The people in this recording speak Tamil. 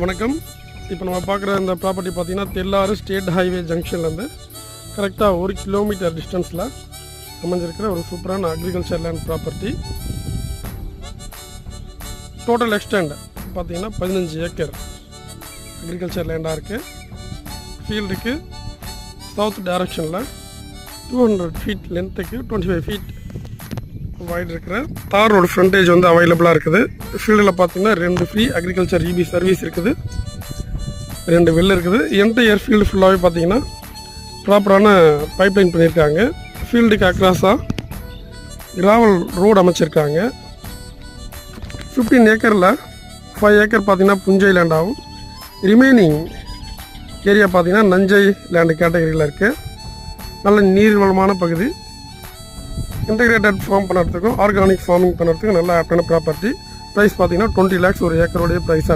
வணக்கம். இப்போ நம்ம பார்க்குற இந்த ப்ராப்பர்ட்டி பார்த்திங்கன்னா தெல்லாறு ஸ்டேட் ஹைவே ஜங்ஷன்லேருந்து கரெக்டாக 1 கிலோமீட்டர் டிஸ்டன்ஸில் அமைஞ்சிருக்கிற ஒரு சூப்பரான agriculture land property. Total extend பார்த்திங்கன்னா 15 ஏக்கர் அக்ரிகல்ச்சர் லேண்டாக இருக்குது. ஃபீல்டுக்கு சவுத் டைரக்ஷனில் 200 ஃபீட் லென்த்துக்கு 25 ஃபீட் வைட் இருக்கிற தார் ரோடு ஃப்ரண்டேஜ் வந்து அவைலபிளாக இருக்குது. ஃபீல்டில் பார்த்தீங்கன்னா 2 ஃப்ரீ அக்ரிகல்ச்சர் இபி சர்வீஸ் இருக்குது, 2 வெல் இருக்குது. என்டையர் ஃபீல்டு ஃபுல்லாகவே பார்த்தீங்கன்னா ப்ராப்பரான பைப்லைன் பண்ணியிருக்காங்க. ஃபீல்டுக்கு அக்ராஸாக கிராவல் ரோடு அமைச்சிருக்காங்க. 15 ஏக்கரில் 5 ஏக்கர் பார்த்தீங்கன்னா புஞ்சை லேண்டாகும். ரிமைனிங் ஏரியா பார்த்தீங்கன்னா நஞ்சை லேண்டு கேட்டகரியில் இருக்குது. நல்ல நீர்வளமான பகுதி. இன்டெகிரேட்டட் ஃபார்ம் பண்ணுறதுக்கும் ஆர்கானிக் ஃபார்மிங் பண்ணுறதுக்கும் நல்ல ஆப்டான ப்ராப்பர்ட்டி. ப்ரைஸ் பார்த்தீங்கன்னா 20 lakhs ஒரு ஏக்கரோடைய ப்ரைஸாக இருக்குது.